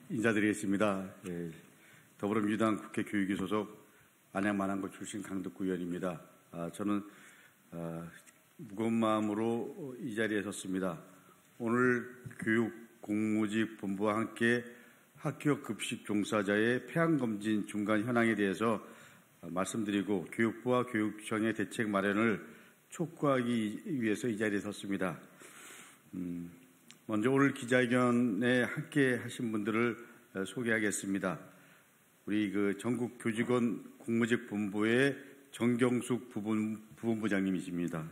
인사드리겠습니다. 더불어민주당 국회 교육위 소속 안양만안구 출신 강덕구 의원입니다. 저는 무거운 마음으로 이 자리에 섰습니다. 오늘 교육공무집본부와 함께 학교 급식 종사자의 폐암검진 중간 현황에 대해서 말씀드리고 교육부와 교육청의 대책 마련을 촉구하기 위해서 이 자리에 섰습니다. 먼저 오늘 기자회견에 함께 하신 분들을 소개하겠습니다. 우리 전국 교직원 공무집본부의 정경숙 부본부장님이십니다.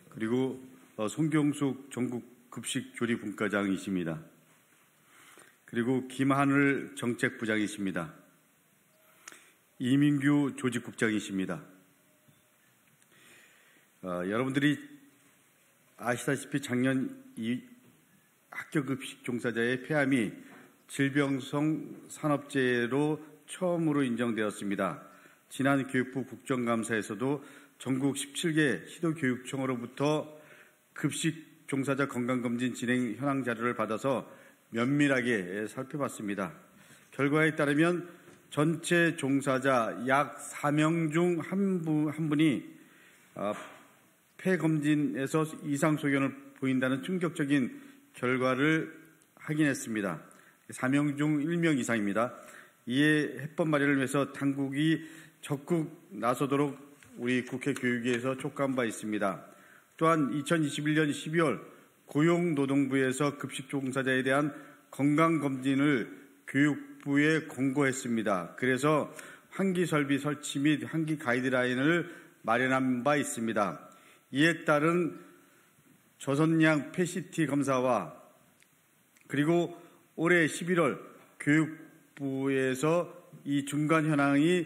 그리고 송경숙 전국 급식조리분과장이십니다. 그리고 김하늘 정책부장이십니다. 이민규 조직국장이십니다. 여러분들이 아시다시피 작년 이 학교 급식 종사자의 폐암이 질병성 산업재해로 처음으로 인정되었습니다. 지난 교육부 국정감사에서도 전국 17개 시도교육청으로부터 급식 종사자 건강검진 진행 현황 자료를 받아서 면밀하게 살펴봤습니다. 결과에 따르면 전체 종사자 약 4명 중 한 분이 폐검진에서 이상 소견을 보인다는 충격적인 결과를 확인했습니다. 4명 중 1명 이상입니다. 이에 해법 마련을 위해서 당국이 적극 나서도록 우리 국회 교육위에서 촉구한 바 있습니다. 또한 2021년 12월 고용노동부에서 급식 종사자에 대한 건강검진을 교육부에 권고했습니다. 그래서 환기설비 설치 및 환기 가이드라인을 마련한 바 있습니다. 이에 따른 저선량 PCT 검사와 그리고 올해 11월 교육부에서 이 중간 현황이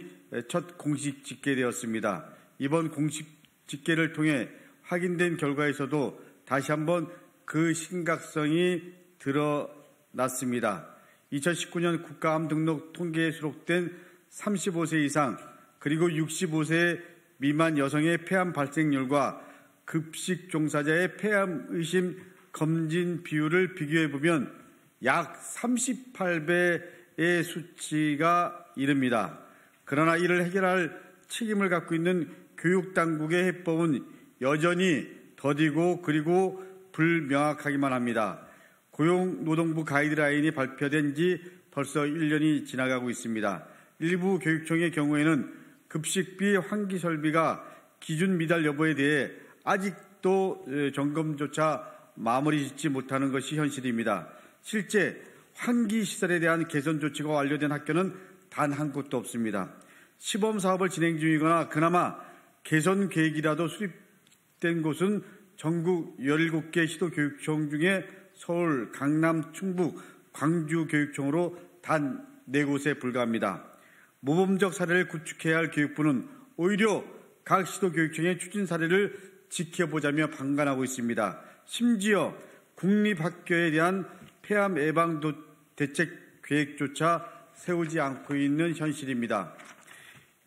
첫 공식 집계되었습니다. 이번 공식 집계를 통해 확인된 결과에서도 다시 한번 그 심각성이 드러났습니다. 2019년 국가암 등록 통계에 수록된 35세 이상 그리고 65세 미만 여성의 폐암 발생률과 급식 종사자의 폐암 의심 검진 비율을 비교해보면 약 38배의 수치가 이릅니다. 그러나 이를 해결할 책임을 갖고 있는 교육당국의 해법은 여전히 더디고 그리고 불명확하기만 합니다. 고용노동부 가이드라인이 발표된 지 벌써 1년이 지나가고 있습니다. 일부 교육청의 경우에는 급식비, 환기설비가 기준 미달 여부에 대해 아직도 점검조차 마무리 짓지 못하는 것이 현실입니다. 실제 환기시설에 대한 개선 조치가 완료된 학교는 단 한 곳도 없습니다. 시범사업을 진행 중이거나 그나마 개선 계획이라도 수립된 곳은 전국 17개 시도교육청 중에 서울, 강남, 충북, 광주교육청으로 단 4곳에 불과합니다. 모범적 사례를 구축해야 할 교육부는 오히려 각 시도교육청의 추진 사례를 지켜보자며 방관하고 있습니다. 심지어 국립학교에 대한 폐암 예방 대책 계획조차 세우지 않고 있는 현실입니다.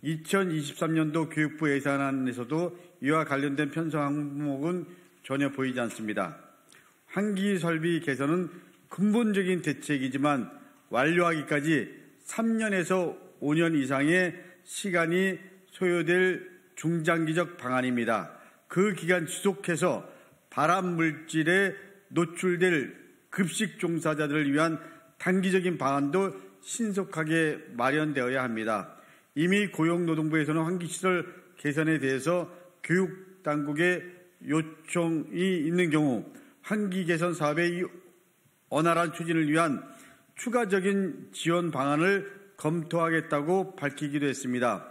2023년도 교육부 예산안에서도 이와 관련된 편성 항목은 전혀 보이지 않습니다. 환기설비 개선은 근본적인 대책이지만 완료하기까지 3년에서 5년 이상의 시간이 소요될 중장기적 방안입니다. 그 기간 지속해서 발암물질에 노출될 급식 종사자들을 위한 단기적인 방안도 신속하게 마련되어야 합니다. 이미 고용노동부에서는 환기시설 개선에 대해서 교육당국의 요청이 있는 경우 환기 개선 사업의 원활한 추진을 위한 추가적인 지원 방안을 검토하겠다고 밝히기도 했습니다.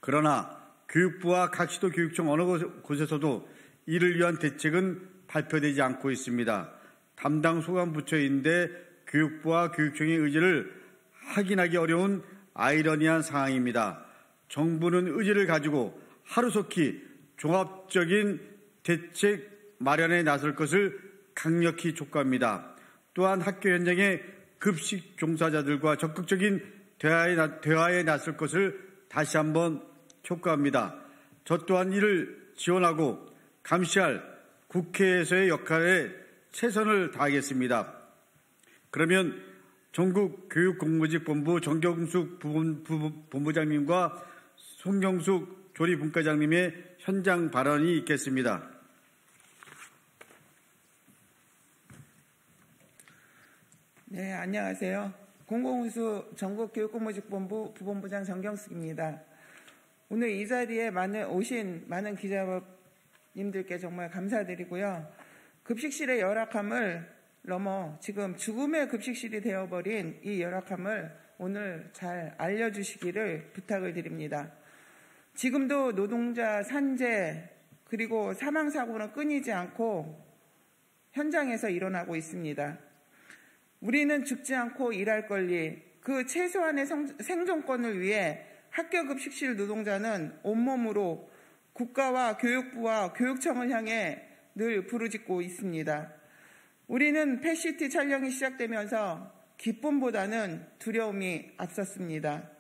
그러나 교육부와 각 시도교육청 어느 곳에서도 이를 위한 대책은 발표되지 않고 있습니다. 담당 소관부처인데 교육부와 교육청의 의지를 확인하기 어려운 아이러니한 상황입니다. 정부는 의지를 가지고 하루속히 종합적인 대책 마련에 나설 것을 강력히 촉구합니다. 또한 학교 현장의 급식 종사자들과 적극적인 대화에 나설 것을 다시 한번 촉구합니다. 저 또한 이를 지원하고 감시할 국회에서의 역할에 최선을 다하겠습니다. 그러면 전국교육공무직본부 정경숙 본부장님과 송경숙 조리분과장님의 현장 발언이 있겠습니다. 네, 안녕하세요. 공공운수 전국교육공무직본부 부본부장 정경숙입니다. 오늘 이 자리에 오신 많은 기자님들께 정말 감사드리고요. 급식실의 열악함을 넘어 지금 죽음의 급식실이 되어버린 이 열악함을 오늘 잘 알려주시기를 부탁을 드립니다. 지금도 노동자 산재 그리고 사망사고는 끊이지 않고 현장에서 일어나고 있습니다. 우리는 죽지 않고 일할 권리, 그 최소한의 생존권을 위해 학교급식실 노동자는 온몸으로 국가와 교육부와 교육청을 향해 늘 부르짖고 있습니다. 우리는 펫시티 촬영이 시작되면서 기쁨보다는 두려움이 앞섰습니다.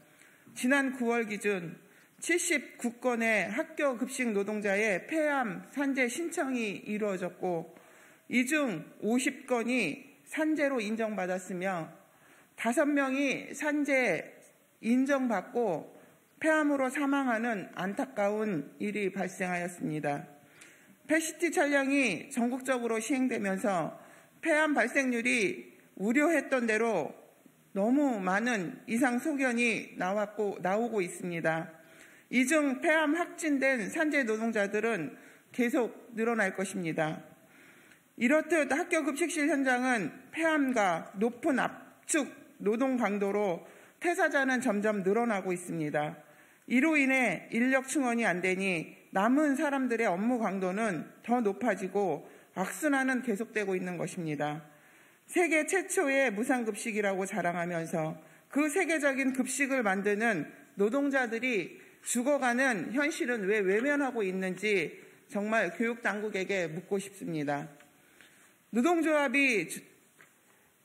지난 9월 기준 79건의 학교급식 노동자의 폐암 산재 신청이 이루어졌고 이 중 50건이 산재로 인정받았으며 5명이 산재 인정받고 폐암으로 사망하는 안타까운 일이 발생하였습니다. 펫시티 촬영이 전국적으로 시행되면서 폐암 발생률이 우려했던 대로 너무 많은 이상 소견이 나오고 있습니다. 이 중 폐암 확진된 산재 노동자들은 계속 늘어날 것입니다. 이렇듯 학교급식실 현장은 폐암과 높은 압축 노동 강도로 퇴사자는 점점 늘어나고 있습니다. 이로 인해 인력 충원이 안 되니 남은 사람들의 업무 강도는 더 높아지고 악순환은 계속되고 있는 것입니다. 세계 최초의 무상급식이라고 자랑하면서 그 세계적인 급식을 만드는 노동자들이 죽어가는 현실은 왜 외면하고 있는지 정말 교육당국에게 묻고 싶습니다. 노동조합이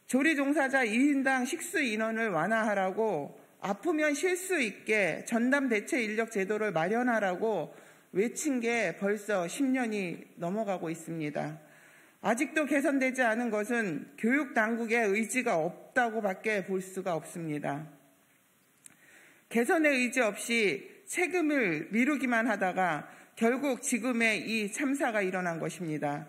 조리 종사자 2인당 식수 인원을 완화하라고 아프면 쉴 수 있게 전담 대체 인력 제도를 마련하라고 외친 게 벌써 10년이 넘어가고 있습니다. 아직도 개선되지 않은 것은 교육당국의 의지가 없다고밖에 볼 수가 없습니다. 개선의 의지 없이 책임을 미루기만 하다가 결국 지금의 이 참사가 일어난 것입니다.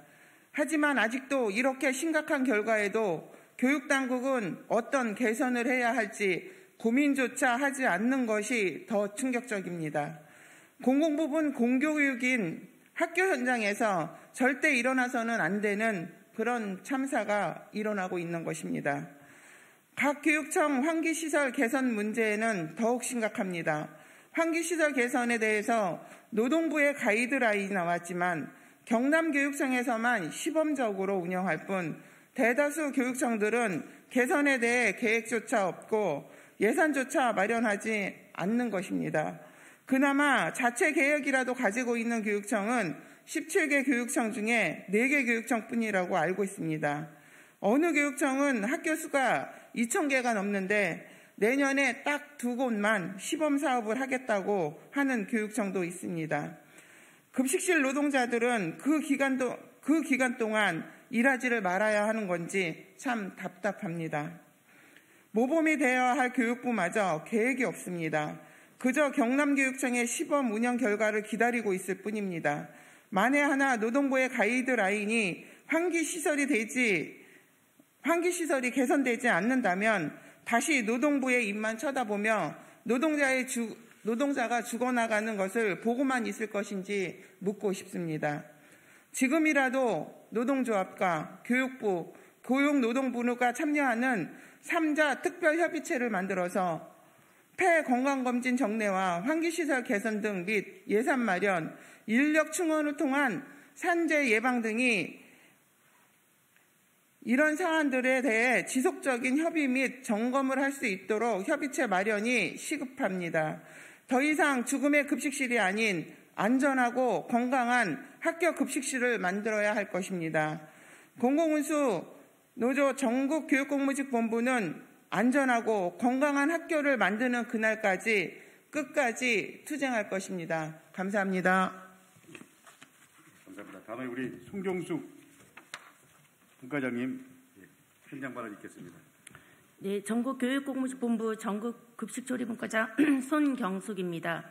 하지만 아직도 이렇게 심각한 결과에도 교육당국은 어떤 개선을 해야 할지 고민조차 하지 않는 것이 더 충격적입니다. 공공부문 공교육인 학교 현장에서 절대 일어나서는 안 되는 그런 참사가 일어나고 있는 것입니다. 각 교육청 환기시설 개선 문제는 더욱 심각합니다. 환기시설 개선에 대해서 노동부의 가이드라인이 나왔지만 경남교육청에서만 시범적으로 운영할 뿐 대다수 교육청들은 개선에 대해 계획조차 없고 예산조차 마련하지 않는 것입니다. 그나마 자체 계획이라도 가지고 있는 교육청은 17개 교육청 중에 4개 교육청뿐이라고 알고 있습니다. 어느 교육청은 학교 수가 2,000개가 넘는데 내년에 딱 2곳만 시범사업을 하겠다고 하는 교육청도 있습니다. 급식실 노동자들은 그 기간 동안 일하지를 말아야 하는 건지 참 답답합니다. 모범이 되어야 할 교육부마저 계획이 없습니다. 그저 경남교육청의 시범 운영 결과를 기다리고 있을 뿐입니다. 만에 하나 노동부의 가이드라인이 환기시설이 개선되지 않는다면 다시 노동부의 입만 쳐다보며 노동자가 죽어나가는 것을 보고만 있을 것인지 묻고 싶습니다. 지금이라도 노동조합과 교육부, 고용노동부가 참여하는 3자 특별협의체를 만들어서 폐 건강검진 정례와 환기시설 개선 등 및 예산 마련, 인력 충원을 통한 산재 예방 등이 이런 사안들에 대해 지속적인 협의 및 점검을 할 수 있도록 협의체 마련이 시급합니다. 더 이상 죽음의 급식실이 아닌 안전하고 건강한 학교 급식실을 만들어야 할 것입니다. 공공운수 노조 전국교육공무직본부는 안전하고 건강한 학교를 만드는 그날까지 끝까지 투쟁할 것입니다. 감사합니다. 감사합니다. 다음에 우리 송경숙 분과장님 현장 발언 있겠습니다. 네, 전국교육공무본부 전국급식조리분과장 손경숙입니다.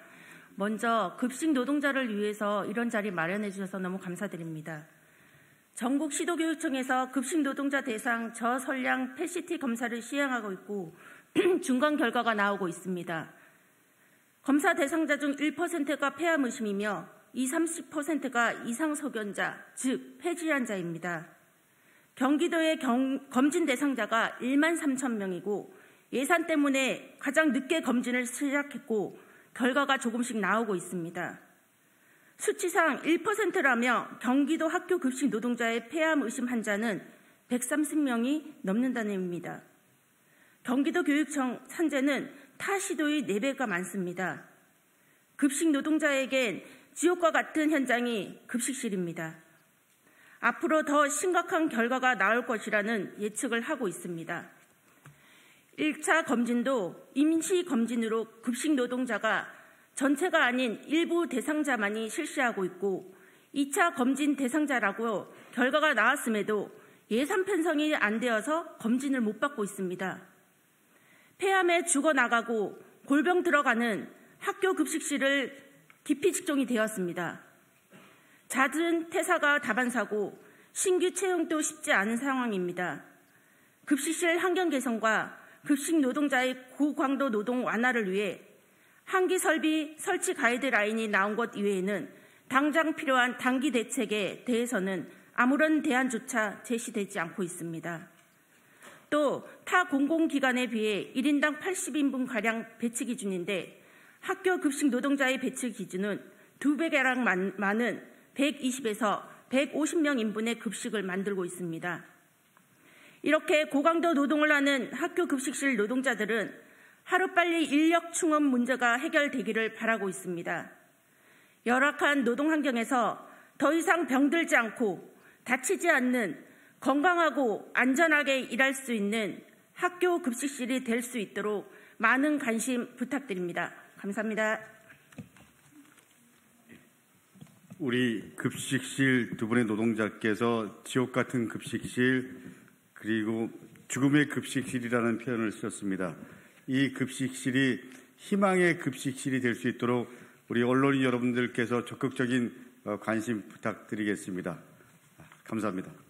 먼저 급식 노동자를 위해서 이런 자리 마련해 주셔서 너무 감사드립니다. 전국 시도교육청에서 급식 노동자 대상 저선량 PET 검사를 시행하고 있고 중간 결과가 나오고 있습니다. 검사 대상자 중 1%가 폐암 의심이며 30%가 이상소견자, 즉 폐질환자입니다. 경기도의 검진 대상자가 1만 3천 명이고 예산 때문에 가장 늦게 검진을 시작했고 결과가 조금씩 나오고 있습니다. 수치상 1%라며 경기도 학교 급식 노동자의 폐암 의심 환자는 130명이 넘는다는 의미입니다. 경기도 교육청 산재는 타 시도의 4배가 많습니다. 급식 노동자에겐 지옥과 같은 현장이 급식실입니다. 앞으로 더 심각한 결과가 나올 것이라는 예측을 하고 있습니다. 1차 검진도 임시검진으로 급식 노동자가 전체가 아닌 일부 대상자만이 실시하고 있고 2차 검진 대상자라고 결과가 나왔음에도 예산 편성이 안 되어서 검진을 못 받고 있습니다. 폐암에 죽어나가고 골병 들어가는 학교 급식실을 기피 직종이 되었습니다. 잦은 퇴사가 다반사고 신규 채용도 쉽지 않은 상황입니다. 급식실 환경 개선과 급식 노동자의 고강도 노동 완화를 위해 한기 설비 설치 가이드라인이 나온 것 이외에는 당장 필요한 단기 대책에 대해서는 아무런 대안조차 제시되지 않고 있습니다. 또 타 공공기관에 비해 1인당 80인분가량 배치 기준인데 학교 급식 노동자의 배치 기준은 2배가량 많은 120에서 150명 인분의 급식을 만들고 있습니다. 이렇게 고강도 노동을 하는 학교 급식실 노동자들은 하루빨리 인력 충원 문제가 해결되기를 바라고 있습니다. 열악한 노동 환경에서 더 이상 병들지 않고 다치지 않는 건강하고 안전하게 일할 수 있는 학교 급식실이 될 수 있도록 많은 관심 부탁드립니다. 감사합니다. 우리 급식실 두 분의 노동자께서 지옥 같은 급식실 그리고 죽음의 급식실이라는 표현을 쓰셨습니다. 이 급식실이 희망의 급식실이 될 수 있도록 우리 언론인 여러분들께서 적극적인 관심 부탁드리겠습니다. 감사합니다.